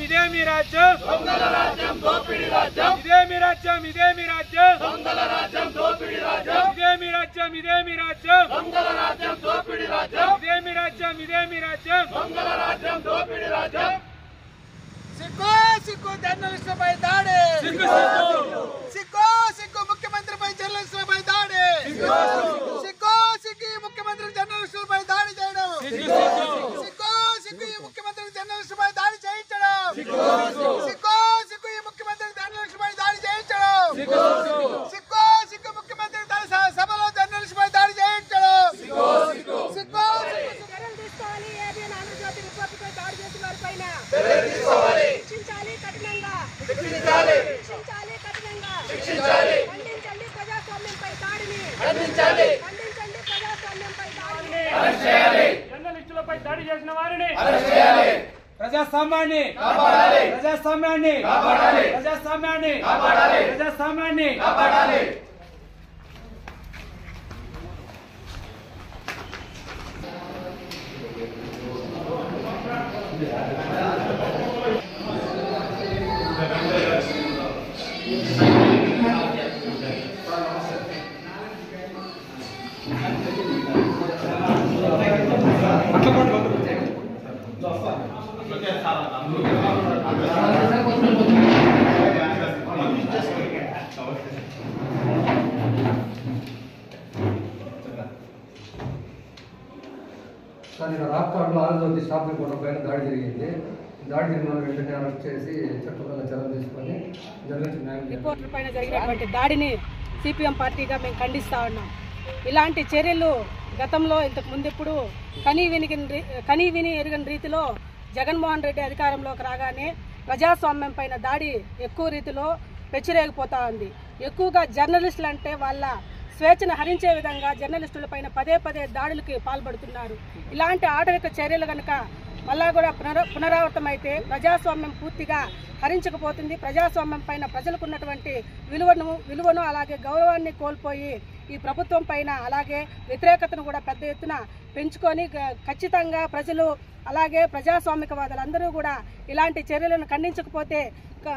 ఇదేమి రాజ్యం దొంగల రాజ్యం దోపిడి రాజ్యం ఇదేమి రాజ్యం దొంగల రాజ్యం దోపిడి రాజ్యం ఇదేమి రాజ్యం దొంగల రాజ్యం దోపిడి రాజ్యం ఇదేమి రాజ్యం దొంగల రాజ్యం దోపిడి రాజ్యం సిక్కు జర్నలిస్టులపై దాడి సిక్కు ముఖ్యమంత్రిపై జర్నలిస్టులపై దాడి సిక్కు ముఖ్యమంత్రి జర్నలిస్టులపై దాడి చేయడం సిక్కు ముఖ్యమంత్రి జర్నలిస్టులపై దాడి చేయించడం సిక్కు ముఖ్యమంత్రి జర్నలిస్టులపై దాడి చేయించడం సిక్కు ముఖ్యమంత్రి సభలో జర్నలిస్టులపై దాడి చేయించడం సిక్కు జర్నలిస్టులపై దాడి చేసిన వారిని ప్రజాస్వామ్యాన్ని కాపాడాలి రాప్తాడులో 6వ షాపింగ్ కోట పైన దాడి జరిగింది. దాడి జరిగిన వెంటనే అరెస్ట్ చేసి చట్టపరంగా చర్యలు తీసుకొని రిపోర్టర్ పైన జరిగినటువంటి దాడిని సిపిఎం పార్టీగా మేము ఖండిస్తా ఉన్నాం. ఇలాంటి చర్యలు గతంలో ఇంతకు ముందు ఎప్పుడు కనీ విని ఎరుగని రీతిలో జగన్మోహన్ రెడ్డి అధికారంలోకి రాగానే ప్రజాస్వామ్యం పైన దాడి ఎక్కువ రీతిలో పెచ్చిరేగిపోతా ఉంది. ఎక్కువగా జర్నలిస్టులు అంటే వాళ్ళ స్వేచ్ఛను హరించే విధంగా జర్నలిస్టులపైన పదే దాడులకి పాల్పడుతున్నారు. ఇలాంటి ఆటవిక చర్యలు కనుక మళ్ళా కూడా పునరావృతమైతే ప్రజాస్వామ్యం పూర్తిగా హరించకపోతుంది. ప్రజాస్వామ్యం పైన ప్రజలకు ఉన్నటువంటి విలువను అలాగే గౌరవాన్ని కోల్పోయి ఈ ప్రభుత్వం పైన అలాగే వ్యతిరేకతను కూడా పెద్ద ఎత్తున పెంచుకొని ఖచ్చితంగా ప్రజలు అలాగే ప్రజాస్వామికవాదులందరూ కూడా ఇలాంటి చర్యలను ఖండించకపోతే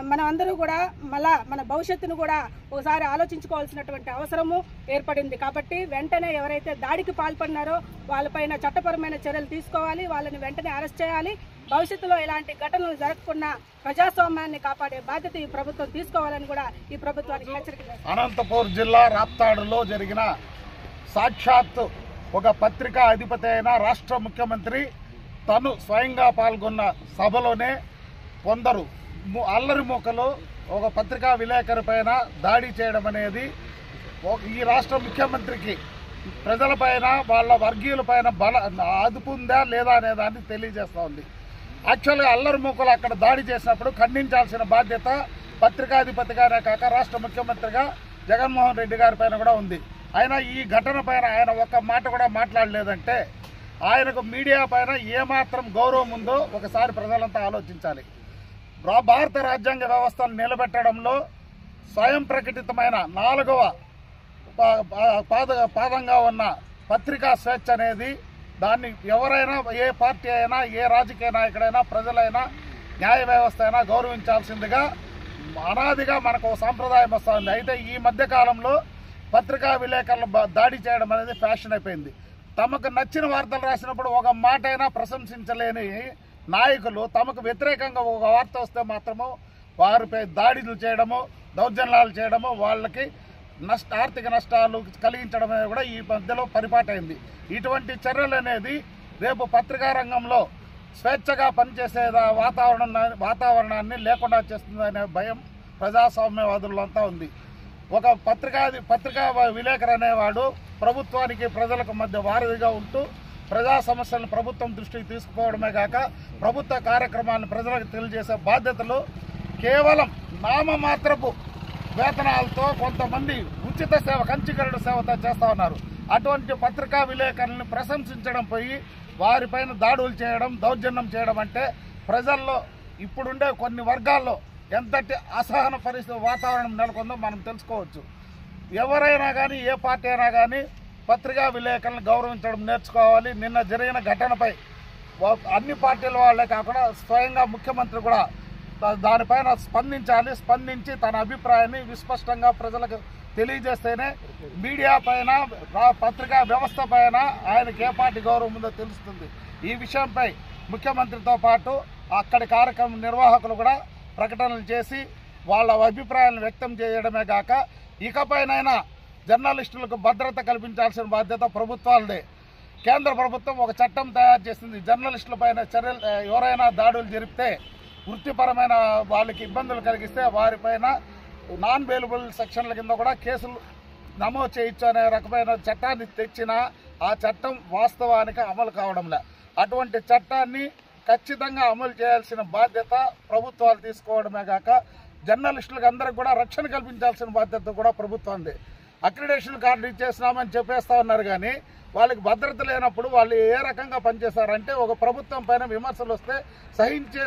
మనం అందరూ కూడా మళ్ళా మన భవిష్యత్తును కూడా ఒకసారి ఆలోచించుకోవాల్సినటువంటి అవసరము ఏర్పడింది. కాబట్టి వెంటనే ఎవరైతే దాడికి పాల్పడినారో వాళ్ళపైన చట్టపరమైన చర్యలు తీసుకోవాలి, వాళ్ళని వెంటనే అరెస్ట్ చేయాలి. భవిష్యత్తులో ఇలాంటి ఘటనలు జరగకుండా ప్రజాస్వామ్యాన్ని కాపాడే బాధ్యత ఈ ప్రభుత్వం తీసుకోవాలని కూడా ఈ ప్రభుత్వానికి హెచ్చరిక చేస్తారు. అనంతపూర్ జిల్లా రాప్తాడులో జరిగిన సాక్షాత్ ఒక పత్రికా అధిపతి అయిన రాష్ట్ర ముఖ్యమంత్రి తను స్వయంగా పాల్గొన్న సభలోనే కొందరు అల్లరి మూకలు ఒక పత్రికా విలేకరి పైన దాడి చేయడం అనేది ఈ రాష్ట్ర ముఖ్యమంత్రికి ప్రజలపైన వాళ్ళ వర్గీయులపైన అదుపు ఉందా లేదా అనే దాన్ని తెలియజేస్తూ ఉంది. యాక్చువల్గా అల్లరి మూకలు అక్కడ దాడి చేసినప్పుడు ఖండించాల్సిన బాధ్యత పత్రికాధిపతిగానే కాక రాష్ట్ర ముఖ్యమంత్రిగా జగన్మోహన్ రెడ్డి గారి పైన కూడా ఉంది. అయినా ఈ ఘటన పైన ఆయన ఒక్క మాట కూడా మాట్లాడలేదంటే ఆయనకు మీడియా పైన ఏమాత్రం గౌరవం ఉందో ఒకసారి ప్రజలంతా ఆలోచించాలి. భారత రాజ్యాంగ వ్యవస్థను నిలబెట్టడంలో స్వయం ప్రకటితమైన 4వ పాదంగా ఉన్న పత్రికా స్వేచ్ఛ అనేది దాన్ని ఎవరైనా ఏ పార్టీ అయినా ఏ రాజకీయ నాయకుడైనా ప్రజలైనా న్యాయ వ్యవస్థ అయినా గౌరవించాల్సిందిగా అనాదిగా మనకు సాంప్రదాయం వస్తుంది. అయితే ఈ మధ్యకాలంలో పత్రికా విలేకరులు దాడి చేయడం అనేది ఫ్యాషన్ అయిపోయింది. తమకు నచ్చిన వార్తలు రాసినప్పుడు ఒక మాట అయినా ప్రశంసించలేని నాయకులు తమకు వ్యతిరేకంగా ఒక వార్త వస్తే మాత్రము వారిపై దాడులు చేయడము, దౌర్జన్యాలు చేయడము, వాళ్ళకి ఆర్థిక నష్టాలు కలిగించడం అనేది కూడా ఈ మధ్యలో పరిపాటైంది. ఇటువంటి చర్యలు అనేది రేపు పత్రికా రంగంలో స్వేచ్ఛగా పనిచేసే వాతావరణాన్ని లేకుండా చేస్తుందనే భయం ప్రజాస్వామ్యవాదులంతా ఉంది. ఒక పత్రికా విలేకరు అనేవాడు ప్రభుత్వానికి ప్రజలకు మధ్య వారధిగా ఉంటూ ప్రజా సమస్యలను ప్రభుత్వం దృష్టికి తీసుకుపోవడమే కాక ప్రభుత్వ కార్యక్రమాలను ప్రజలకు తెలియజేసే బాధ్యతలు కేవలం నామమాత్రపు వేతనాలతో కొంతమంది ఉచిత సేవ కంచికరణ సేవతో చేస్తూ ఉన్నారు. అటువంటి పత్రికా విలేకరులను ప్రశంసించడం పోయి వారిపైన దాడులు చేయడం, దౌర్జన్యం చేయడం అంటే ప్రజల్లో ఇప్పుడుండే కొన్ని వర్గాల్లో ఎంతటి అసహన పరిస్థితి వాతావరణం నెలకొందో మనం తెలుసుకోవచ్చు. ఎవరైనా కానీ ఏ పార్టీ అయినా కానీ పత్రికా విలేకరులను గౌరవించడం నేర్చుకోవాలి. నిన్న జరిగిన ఘటనపై అన్ని పార్టీల వాళ్ళే కాకుండా స్వయంగా ముఖ్యమంత్రి కూడా దానిపైన స్పందించి తన అభిప్రాయాన్ని విస్పష్టంగా ప్రజలకు తెలియజేస్తేనే మీడియా పైన పత్రికా వ్యవస్థ పైన ఆయనకి ఏ పార్టీ గౌరవం ఉందో తెలుస్తుంది. ఈ విషయంపై ముఖ్యమంత్రితో పాటు అక్కడి కార్యక్రమం నిర్వాహకులు కూడా ప్రకటనలు చేసి వాళ్ళ అభిప్రాయాలను వ్యక్తం చేయడమే కాక ఇకపైనైనా జర్నలిస్టులకు భద్రత కల్పించాల్సిన బాధ్యత ప్రభుత్వాలదే. కేంద్ర ప్రభుత్వం ఒక చట్టం తయారు చేసింది. జర్నలిస్టుల పైన చర్యలు ఎవరైనా దాడులు జరిపితే వృత్తిపరమైన వాళ్ళకి ఇబ్బందులు కలిగిస్తే వారిపైన నాన్ బెయిలబుల్ సెక్షన్ల కింద కూడా కేసులు నమోదు చేయొచ్చు అనే రకమైన చట్టాన్ని తెచ్చినా ఆ చట్టం వాస్తవానికి అమలు కావడంలే. అటువంటి చట్టాన్ని ఖచ్చితంగా అమలు చేయాల్సిన బాధ్యత ప్రభుత్వాలు తీసుకోవడమే కాక జర్నలిస్టులకు అందరికి కూడా రక్షణ కల్పించాల్సిన బాధ్యత కూడా ప్రభుత్వంది. అక్రిడేషన్ కార్డు ఇచ్చేసినామని చెప్పేస్తా ఉన్నారు కానీ వాళ్ళకి భద్రత లేనప్పుడు వాళ్ళు ఏ రకంగా పనిచేస్తారంటే ఒక ప్రభుత్వం పైన విమర్శలు వస్తే సహించే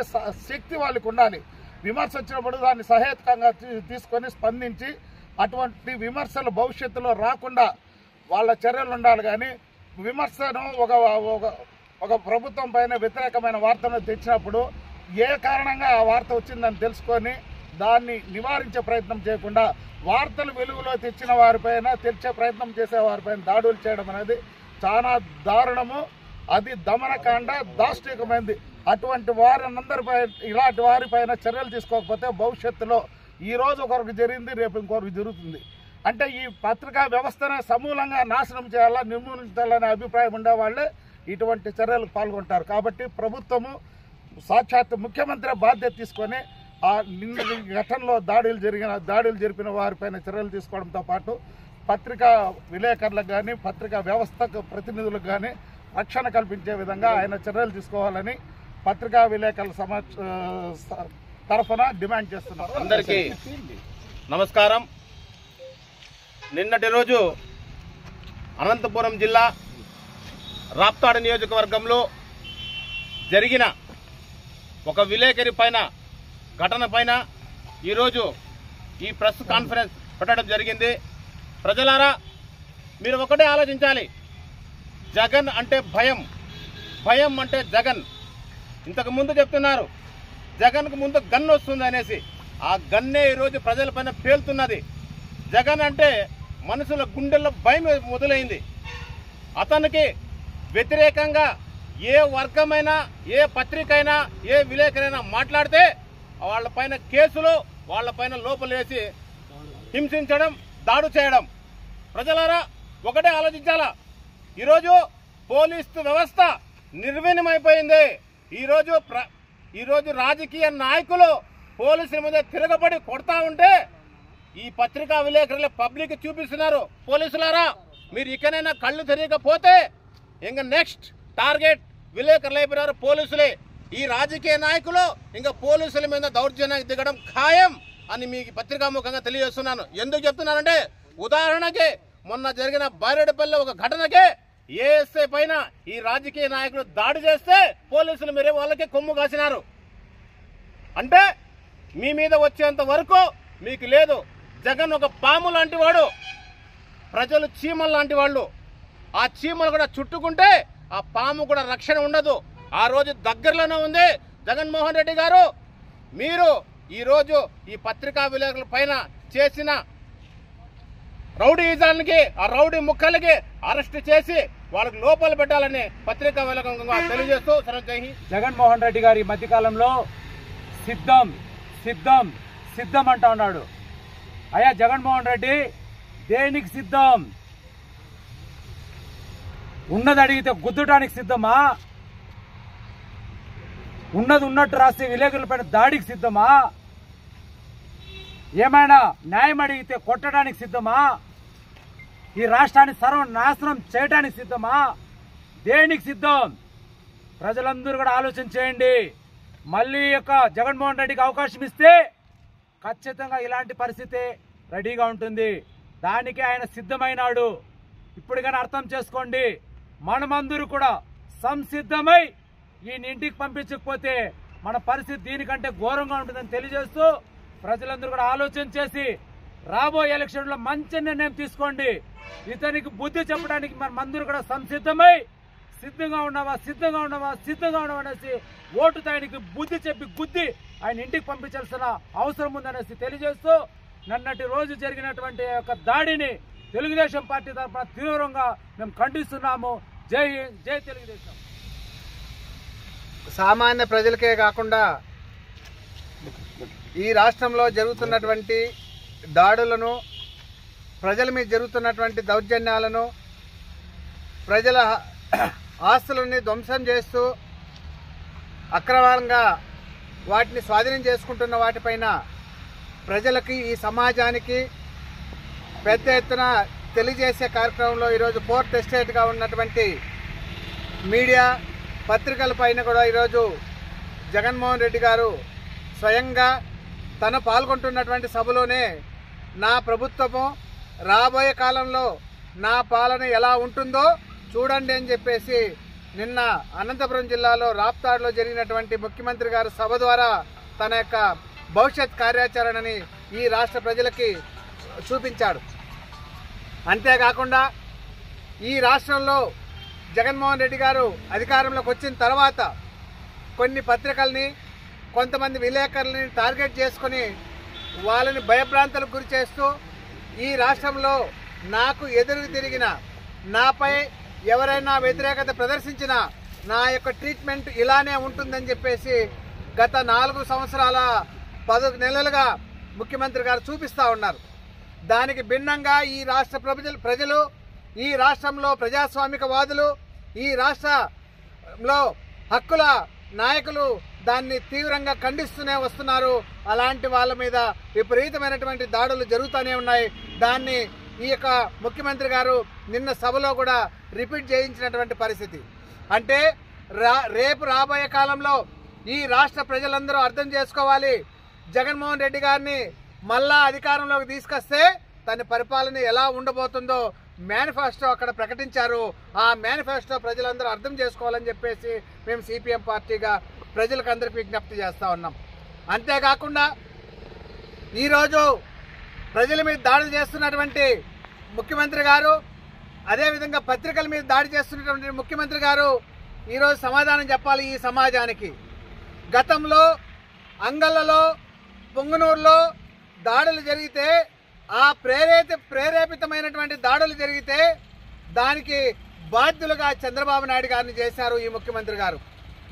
శక్తి వాళ్ళకి ఉండాలి. విమర్శ వచ్చినప్పుడు దాన్ని సహేతుకంగా తీసుకొని స్పందించి అటువంటి విమర్శలు భవిష్యత్తులో రాకుండా వాళ్ళ చర్యలు ఉండాలి. కానీ విమర్శను ఒక ప్రభుత్వం పైన వ్యతిరేకమైన వార్తను తెచ్చినప్పుడు ఏ కారణంగా ఆ వార్త వచ్చిందని తెలుసుకొని దాన్ని నివారించే ప్రయత్నం చేయకుండా వార్తలు వెలుగులో తెచ్చిన వారిపైన తెచ్చే ప్రయత్నం చేసే వారిపైన దాడులు చేయడం అనేది చాలా దారుణము. అది దమనకాండ, దాష్టికమైంది. అటువంటి వారందరిపై ఇలాంటి వారిపైన చర్యలు తీసుకోకపోతే భవిష్యత్తులో ఈరోజు ఒకరికి జరిగింది రేపు ఇంకొకరికి జరుగుతుంది. అంటే ఈ పత్రికా వ్యవస్థను సమూలంగా నాశనం చేయాలా, నిర్మూలించాలనే అభిప్రాయం ఉండేవాళ్ళే ఇటువంటి చర్యలకు పాల్గొంటారు. కాబట్టి ప్రభుత్వము సాక్షాత్ ముఖ్యమంత్రి బాధ్యత తీసుకొని ఆ ఘటనలో దాడులు జరిపిన వారిపైన చర్యలు తీసుకోవడంతో పాటు పత్రికా విలేకరులకు కానీ పత్రికా వ్యవస్థకు ప్రతినిధులకు కానీ రక్షణ కల్పించే విధంగా ఆయన చర్యలు తీసుకోవాలని పత్రికా విలేకరుల తరఫున డిమాండ్ చేస్తున్నారు. అందరికీ నమస్కారం. నిన్నటి రోజు అనంతపురం జిల్లా రాప్తాడు నియోజకవర్గంలో జరిగిన ఒక విలేకరి పైన ఘటన పైన ఈరోజు ఈ ప్రెస్ కాన్ఫరెన్స్ పెట్టడం జరిగింది. ప్రజలారా, మీరు ఒకటే ఆలోచించాలి. జగన్ అంటే భయం, భయం అంటే జగన్. ఇంతకు ముందు చెప్తున్నారు జగన్కు ముందు గన్ వస్తుంది అనేసి. ఆ గన్నే ఈరోజు ప్రజలపైన పేలుతున్నది. జగన్ అంటే మనుషుల గుండెల్లో భయం మొదలైంది. అతనికి వ్యతిరేకంగా ఏ వర్గమైనా, ఏ పత్రిక అయినా, ఏ విలేకరైనా మాట్లాడితే వాళ్ళపైన కేసులు, వాళ్ళపైన లోపలేసి హింసించడం, దాడు చేయడం. ప్రజలారా, ఒకటే ఆలోచించాలా. ఈరోజు పోలీసు వ్యవస్థ నిర్వీణమైపోయింది. ఈరోజు రాజకీయ నాయకులు పోలీసుల మీద తిరగబడి కొడతా ఉంటే ఈ పత్రికా విలేకరులు పబ్లిక్ చూపిస్తున్నారు. పోలీసులారా, మీరు ఇకనైనా కళ్ళు తిరగకపోతే ఇంకా నెక్స్ట్ టార్గెట్ విలేకరులు అయిపోయినారు పోలీసులే. ఈ రాజకీయ నాయకులు ఇంకా పోలీసుల మీద దౌర్జన్యానికి దిగడం ఖాయం అని మీకు పత్రికాముఖంగా తెలియజేస్తున్నాను. ఎందుకు చెప్తున్నానంటే, ఉదాహరణకి మొన్న జరిగిన బారెడ్డిపల్లి ఒక ఘటనకే ఏఎస్ఐ పైన ఈ రాజకీయ నాయకులు దాడి చేస్తే పోలీసులు మీరే వాళ్ళకి కొమ్ము కాసినారు. అంటే మీ మీద వచ్చేంత వరకు మీకు లేదు. జగన్ ఒక పాము లాంటి వాడు, ప్రజలు చీమలు లాంటి వాళ్ళు. ఆ చీమలు కూడా చుట్టుకుంటే ఆ పాము కూడా రక్షణ ఉండదు. ఆ రోజు దగ్గరలోనే ఉంది. జగన్మోహన్ రెడ్డి గారు, మీరు ఈరోజు ఈ పత్రికా విలేకరుల పైన చేసిన రౌడీయిజానికి, ఆ రౌడీ ముక్కలకి అరెస్ట్ చేసి వాళ్ళకి లోపల పెట్టాలని పత్రికా విలేకరులుగా తెలియజేస్తూ జగన్మోహన్ రెడ్డి గారు ఈ మధ్యకాలంలో సిద్ధం సిద్ధం సిద్ధం అంటా ఉన్నాడు. అయ్యా జగన్మోహన్ రెడ్డి, దేనికి సిద్ధం? ఉన్నది అడిగితే గుద్దటానికి సిద్ధమా? ఉన్నది ఉన్నట్టు రాసే విలేకరులపైన దాడికి సిద్ధమా? ఏమైనా న్యాయం అడిగితే కొట్టడానికి సిద్ధమా? ఈ రాష్ట్రాన్ని సర్వనాశనం చేయడానికి సిద్ధమా? దేనికి సిద్ధం? ప్రజలందరూ కూడా ఆలోచన చేయండి. మళ్ళీ జగన్మోహన్ రెడ్డికి అవకాశం ఇస్తే ఖచ్చితంగా ఇలాంటి పరిస్థితి రెడీగా ఉంటుంది. దానికి ఆయన సిద్ధమైనాడు. ఇప్పటికైనా అర్థం చేసుకోండి. మనమందరూ కూడా సంసిద్ధమై ఈయన ఇంటికి పంపించకపోతే మన పరిస్థితి దీనికంటే ఘోరంగా ఉంటుందని తెలియజేస్తూ ప్రజలందరూ కూడా ఆలోచన చేసి రాబోయే ఎలక్షన్లో మంచి నిర్ణయం తీసుకోండి. ఇతనికి బుద్ధి చెప్పడానికి మనమందరూ కూడా సంసిద్ధమై సిద్ధంగా ఉన్నావా అనేసి ఓటుతో ఆయనకి బుద్ధి చెప్పి గుద్ది ఆయన ఇంటికి పంపించాల్సిన అవసరం ఉందనేసి తెలియజేస్తూ నిన్నటి రోజు జరిగినటువంటి యొక్క దాడిని తెలుగుదేశం పార్టీ తరఫున తీవ్రంగా మేము ఖండిస్తున్నాము. జై హింద్, జై తెలుగుదేశం. సామాన్య ప్రజలకే కాకుండా ఈ రాష్ట్రంలో జరుగుతున్నటువంటి దాడులను, ప్రజల మీద జరుగుతున్నటువంటి దౌర్జన్యాలను, ప్రజల ఆస్తులని ధ్వంసం చేస్తూ అక్రమంగా వాటిని స్వాధీనం చేసుకుంటున్న వాటిపైన ప్రజలకి, ఈ సమాజానికి పెద్ద ఎత్తున తెలియజేసే కార్యక్రమంలో ఈరోజు ఫోర్త్ ఎస్టేట్గా ఉన్నటువంటి మీడియా పత్రికల పైన కూడా ఈరోజు జగన్మోహన్ రెడ్డి గారు స్వయంగా తను పాల్గొంటున్నటువంటి సభలోనే నా ప్రభుత్వము రాబోయే కాలంలో నా పాలన ఎలా ఉంటుందో చూడండి అని చెప్పేసి నిన్న అనంతపురం జిల్లాలో రాప్తాడులో జరిగినటువంటి ముఖ్యమంత్రి గారి సభ ద్వారా తన యొక్క భవిష్యత్ కార్యాచరణని ఈ రాష్ట్ర ప్రజలకి చూపించాడు. అంతేకాకుండా ఈ రాష్ట్రంలో జగన్మోహన్ రెడ్డి గారు అధికారంలోకి వచ్చిన తర్వాత కొన్ని పత్రికల్ని, కొంతమంది విలేకరులని టార్గెట్ చేసుకుని వాళ్ళని భయభ్రాంతులకు గురి చేస్తూ ఈ రాష్ట్రంలో నాకు ఎదురు తిరిగిన, నాపై ఎవరైనా వ్యతిరేకత ప్రదర్శించినా నా యొక్క ట్రీట్మెంట్ ఇలానే ఉంటుందని చెప్పేసి గత 4 సంవత్సరాల 10 నెలలుగా ముఖ్యమంత్రి గారు చూపిస్తూ ఉన్నారు. దానికి భిన్నంగా ఈ రాష్ట్ర ప్రజలు, ఈ రాష్ట్రంలో ప్రజాస్వామికవాదులు, ఈ రాష్ట్రంలో హక్కుల నాయకులు దాన్ని తీవ్రంగా ఖండిస్తూనే వస్తున్నారు. అలాంటి వాళ్ళ మీద విపరీతమైనటువంటి దాడులు జరుగుతూనే ఉన్నాయి. దాన్ని ఈ యొక్క ముఖ్యమంత్రి గారు నిన్న సభలో కూడా రిపీట్ చేయించినటువంటి పరిస్థితి. అంటే రేపు రాబోయే కాలంలో ఈ రాష్ట్ర ప్రజలందరూ అర్థం చేసుకోవాలి, జగన్మోహన్ రెడ్డి గారిని మళ్ళా అధికారంలోకి తీసుకొస్తే తన పరిపాలన ఎలా ఉండబోతుందో మేనిఫెస్టో అక్కడ ప్రకటించారు. ఆ మేనిఫెస్టో ప్రజలందరూ అర్థం చేసుకోవాలని చెప్పేసి మేము సిపిఎం పార్టీగా ప్రజలకు అందరికీ విజ్ఞప్తి చేస్తూ ఉన్నాం. అంతేకాకుండా ఈరోజు ప్రజల మీద దాడులు చేస్తున్నటువంటి ముఖ్యమంత్రి గారు, అదేవిధంగా పత్రికల మీద దాడి చేస్తున్నటువంటి ముఖ్యమంత్రి గారు ఈరోజు సమాధానం చెప్పాలి ఈ సమాజానికి. గతంలో అంగళ్ళలో, పొంగునూరులో దాడులు జరిగితే, ఆ ప్రేరేపితమైనటువంటి దాడులు జరిగితే దానికి బాధ్యులుగా చంద్రబాబు నాయుడు గారిని చేశారు ఈ ముఖ్యమంత్రి గారు.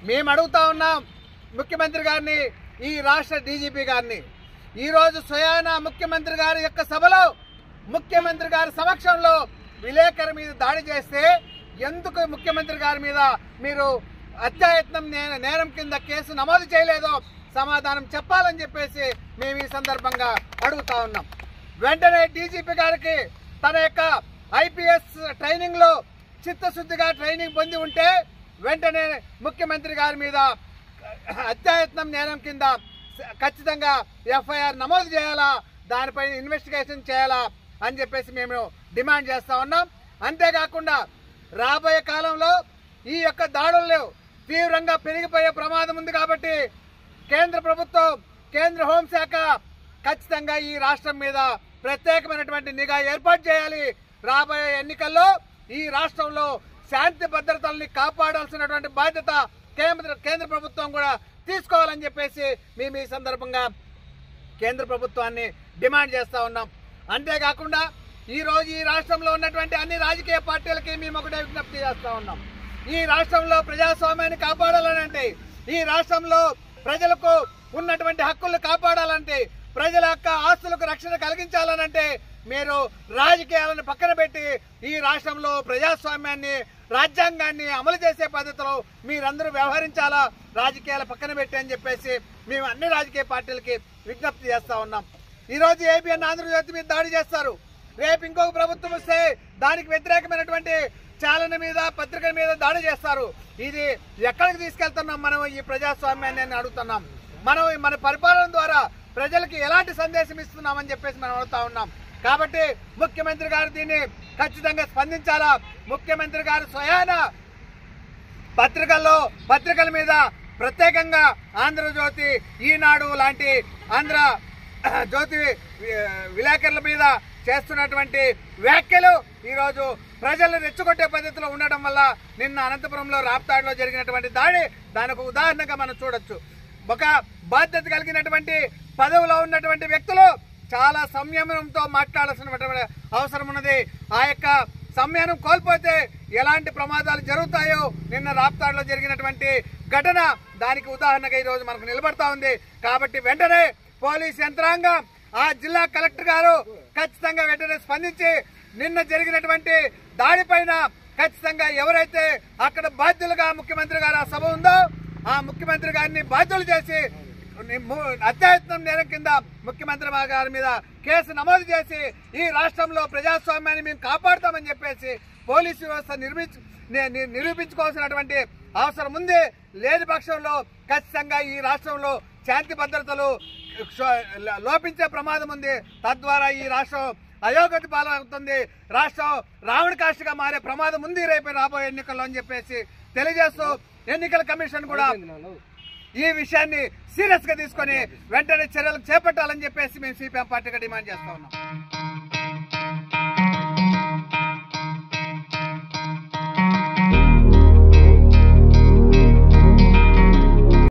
మేము అడుగుతా ఉన్నాం ముఖ్యమంత్రి గారిని, ఈ రాష్ట్ర డీజీపీ గారిని, ఈరోజు స్వయాన ముఖ్యమంత్రి గారి యొక్క సభలో, ముఖ్యమంత్రి గారి సమక్షంలో విలేకరు మీద దాడి చేస్తే ఎందుకు ముఖ్యమంత్రి గారి మీద మీరు హత్యాయత్నం నేరం కింద కేసు నమోదు చేయలేదో సమాధానం చెప్పాలని చెప్పేసి మేము ఈ సందర్భంగా అడుగుతా ఉన్నాం. వెంటనే డీజీపీ గారికి తన యొక్క ఐపీఎస్ ట్రైనింగ్ లో చిత్తశుద్ధిగా ట్రైనింగ్ పొంది ఉంటే వెంటనే ముఖ్యమంత్రి గారి మీద హత్యాయత్నం నేరం కింద ఖచ్చితంగా ఎఫ్ఐఆర్ నమోదు చేయాలా, దానిపైన ఇన్వెస్టిగేషన్ చేయాలా అని చెప్పేసి మేము డిమాండ్ చేస్తా ఉన్నాం. అంతేకాకుండా రాబోయే కాలంలో ఈ యొక్క దాడులు తీవ్రంగా పెరిగిపోయే ప్రమాదం ఉంది కాబట్టి కేంద్ర ప్రభుత్వం, కేంద్ర హోంశాఖ ఖచ్చితంగా ఈ రాష్ట్రం మీద ప్రత్యేకమైనటువంటి నిఘా ఏర్పాటు చేయాలి. రాబోయే ఎన్నికల్లో ఈ రాష్ట్రంలో శాంతి భద్రతల్ని కాపాడాల్సినటువంటి బాధ్యత కేంద్ర ప్రభుత్వం కూడా తీసుకోవాలని చెప్పేసి మేము ఈ సందర్భంగా కేంద్ర ప్రభుత్వాన్ని డిమాండ్ చేస్తా ఉన్నాం. అంతేకాకుండా ఈరోజు ఈ రాష్ట్రంలో ఉన్నటువంటి అన్ని రాజకీయ పార్టీలకి మేము ఒకటే విజ్ఞప్తి చేస్తా ఉన్నాం. ఈ రాష్ట్రంలో ప్రజాస్వామ్యాన్ని కాపాడాలనంటే, ఈ రాష్ట్రంలో ప్రజలకు ఉన్నటువంటి హక్కులను కాపాడాలంటే, ప్రజల యొక్క ఆస్తులకు రక్షణ కలిగించాలనంటే మీరు రాజకీయాలను పక్కన పెట్టి ఈ రాష్ట్రంలో ప్రజాస్వామ్యాన్ని, రాజ్యాంగాన్ని అమలు చేసే పద్ధతిలో మీరందరూ వ్యవహరించాలా, రాజకీయాల పక్కన పెట్టి అని చెప్పేసి మేము అన్ని రాజకీయ పార్టీలకి విజ్ఞప్తి చేస్తా ఉన్నాం. ఈరోజు ఏబిఎన్ ఆంధ్రజ్యోతి మీద దాడి చేస్తారు, రేపు ఇంకొక ప్రభుత్వం వస్తే దానికి వ్యతిరేకమైనటువంటి ఛానల్ మీద, పత్రికల మీద దాడి చేస్తారు. ఇది ఎక్కడికి తీసుకెళ్తున్నాం మనం ఈ ప్రజాస్వామ్యాన్ని అని అడుగుతున్నాం. మనం మన పరిపాలన ద్వారా ప్రజలకి ఎలాంటి సందేశం ఇస్తున్నామని చెప్పేసి మనం అడుగుతా ఉన్నాం. కాబట్టి ముఖ్యమంత్రి గారు దీన్ని ఖచ్చితంగా స్పందించాలా. ముఖ్యమంత్రి గారు స్వయాన పత్రికల మీద ప్రత్యేకంగా ఆంధ్రజ్యోతి, ఈనాడు లాంటి ఆంధ్ర జ్యోతి విలేకరుల మీద చేస్తున్నటువంటి వ్యాఖ్యలు ఈరోజు ప్రజలను రెచ్చగొట్టే పద్ధతిలో ఉండడం వల్ల నిన్న అనంతపురంలో రాప్తాడులో జరిగినటువంటి దాడి దానికి ఉదాహరణగా మనం చూడొచ్చు. ఒక బాధ్యత కలిగినటువంటి పదవిలో ఉన్నటువంటి వ్యక్తులు చాలా సంయమనంతో మాట్లాడాల్సినటువంటి అవసరం ఉన్నది. ఆ యొక్క సంయమనం కోల్పోతే ఎలాంటి ప్రమాదాలు జరుగుతాయో నిన్న రాప్తాడులో జరిగినటువంటి ఘటన దానికి ఉదాహరణగా ఈ రోజు మనకు నిలబడతా ఉంది. కాబట్టి వెంటనే పోలీస్ యంత్రాంగం, ఆ జిల్లా కలెక్టర్ గారు ఖచ్చితంగా వెంటనే స్పందించి నిన్న జరిగినటువంటి దాడిపైన ఖచ్చితంగా ఎవరైతే అక్కడ బాధ్యులుగా ముఖ్యమంత్రి గారు ఆ సభ ఉందో ఆ ముఖ్యమంత్రి గారిని బాధ్యులు చేసి అత్యాయత్నం నేరం కింద ముఖ్యమంత్రి గారి మీద కేసు నమోదు చేసి ఈ రాష్ట్రంలో ప్రజాస్వామ్యాన్ని మేము కాపాడుతామని చెప్పేసి పోలీసు వ్యవస్థ నిరూపించుకోవాల్సినటువంటి అవసరం ఉంది. లేని పక్షంలో ఖచ్చితంగా ఈ రాష్ట్రంలో శాంతి భద్రతలు లోపించే ప్రమాదం ఉంది. తద్వారా ఈ రాష్ట్రం అయోగతి పాలవుతుంది. రాష్ట్రం రావణ కాష్టిగా మారే ప్రమాదం ఉంది రేపు రాబోయే ఎన్నికల్లో అని చెప్పేసి తెలియజేస్తూ ఎన్నికల కమిషన్ కూడా ఈ విషయాన్ని సీరియస్ గా తీసుకొని వెంటనే చర్యలు చేపట్టాలని చెప్పేసి మేము సిపిఎం పార్టీగా డిమాండ్ చేస్తా ఉన్నాం.